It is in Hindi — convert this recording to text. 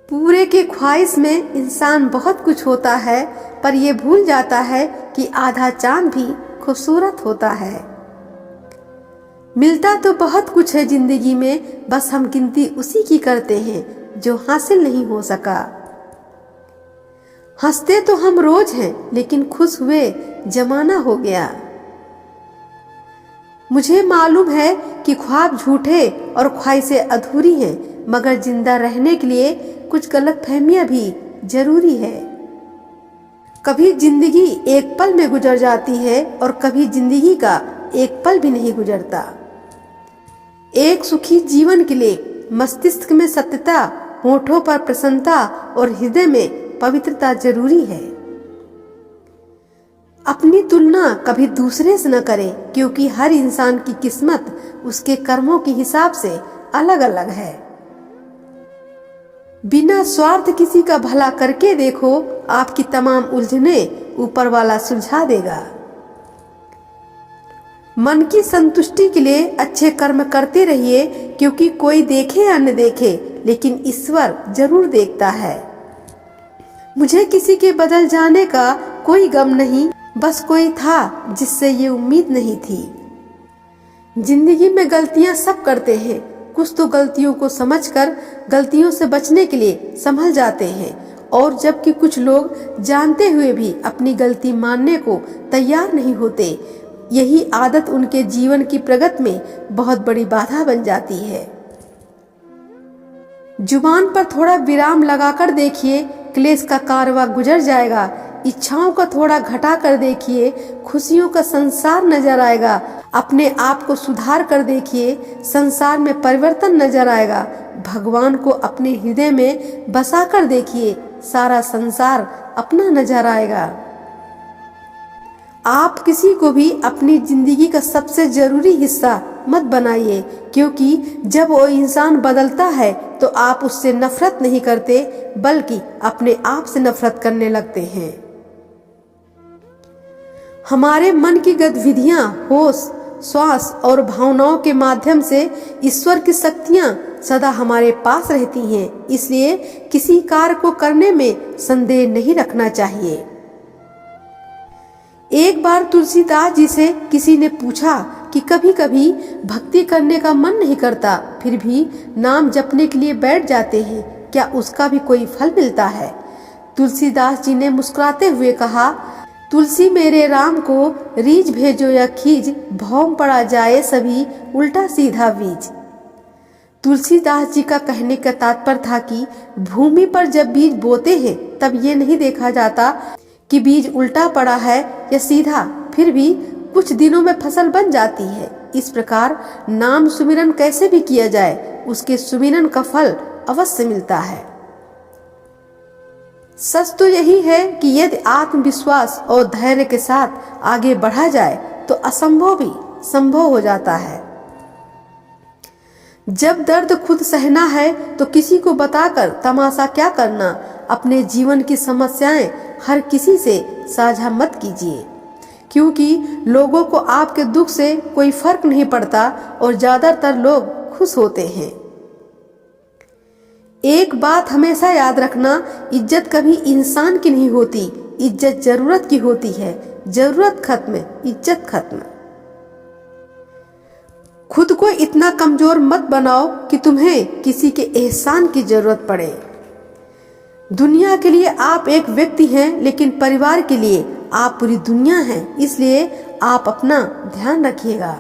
पूरे की ख्वाहिश में इंसान बहुत कुछ होता है, पर ये भूल जाता है कि आधा चांद भी खूबसूरत होता है। मिलता तो बहुत कुछ है जिंदगी में, बस हम गिनती उसी की करते हैं जो हासिल नहीं हो सका। हंसते तो हम रोज हैं, लेकिन खुश हुए जमाना हो गया। मुझे मालूम है कि ख्वाब झूठे और ख्वाहिशें अधूरी हैं, मगर जिंदा रहने के लिए कुछ गलतफहमियां भी जरूरी है। कभी जिंदगी एक पल में गुजर जाती है और कभी जिंदगी का एक पल भी नहीं गुजरता। एक सुखी जीवन के लिए मस्तिष्क में सत्यता, होठों पर प्रसन्नता और हृदय में पवित्रता जरूरी है। अपनी तुलना कभी दूसरे से न करें, क्योंकि हर इंसान की किस्मत उसके कर्मों के हिसाब से अलग अलग है। बिना स्वार्थ किसी का भला करके देखो, आपकी तमाम उलझनें ऊपर वाला सुलझा देगा। मन की संतुष्टि के लिए अच्छे कर्म करते रहिए, क्योंकि कोई देखे या न देखे, लेकिन ईश्वर जरूर देखता है। मुझे किसी के बदल जाने का कोई गम नहीं, बस कोई था जिससे ये उम्मीद नहीं थी। जिंदगी में गलतियां सब करते हैं, कुछ तो गलतियों को समझकर गलतियों से बचने के लिए संभल जाते हैं, और जबकि कुछ लोग जानते हुए भी अपनी गलती मानने को तैयार नहीं होते। यही आदत उनके जीवन की प्रगति में बहुत बड़ी बाधा बन जाती है। जुबान पर थोड़ा विराम लगाकर देखिए, क्लेश का कारवां गुजर जाएगा। इच्छाओं का थोड़ा घटा कर देखिए, खुशियों का संसार नजर आएगा। अपने आप को सुधार कर देखिए, संसार में परिवर्तन नजर आएगा। भगवान को अपने हृदय में बसा कर देखिए, सारा संसार अपना नजर आएगा। आप किसी को भी अपनी जिंदगी का सबसे जरूरी हिस्सा मत बनाइए, क्योंकि जब वो इंसान बदलता है तो आप उससे नफरत नहीं करते, बल्कि अपने आप से नफरत करने लगते हैं। हमारे मन की गतिविधियां, होश, श्वास और भावनाओं के माध्यम से ईश्वर की शक्तियां सदा हमारे पास रहती हैं। इसलिए किसी कार्य को करने में संदेह नहीं रखना चाहिए। एक बार तुलसीदास जी से किसी ने पूछा कि कभी कभी भक्ति करने का मन नहीं करता, फिर भी नाम जपने के लिए बैठ जाते हैं, क्या उसका भी कोई फल मिलता है? तुलसीदास जी ने मुस्कुराते हुए कहा, तुलसी मेरे राम को रीझ भेजो या खींच, भौम पड़ा जाए सभी उल्टा सीधा बीज। तुलसीदास जी का कहने का तात्पर्य था कि भूमि पर जब बीज बोते हैं तब ये नहीं देखा जाता कि बीज उल्टा पड़ा है या सीधा, फिर भी कुछ दिनों में फसल बन जाती है। इस प्रकार नाम सुमिरन कैसे भी किया जाए, उसके सुमिरन का फल अवश्य मिलता है। सच तो यही है कि यदि आत्मविश्वास और धैर्य के साथ आगे बढ़ा जाए तो असंभव भी संभव हो जाता है। जब दर्द खुद सहना है तो किसी को बताकर तमाशा क्या करना। अपने जीवन की समस्याएं हर किसी से साझा मत कीजिए, क्योंकि लोगों को आपके दुख से कोई फर्क नहीं पड़ता और ज्यादातर लोग खुश होते हैं। एक बात हमेशा याद रखना, इज्जत कभी इंसान की नहीं होती, इज्जत जरूरत की होती है। जरूरत खत्म, इज्जत खत्म। खुद को इतना कमजोर मत बनाओ कि तुम्हें किसी के एहसान की जरूरत पड़े। दुनिया के लिए आप एक व्यक्ति हैं, लेकिन परिवार के लिए आप पूरी दुनिया हैं। इसलिए आप अपना ध्यान रखिएगा।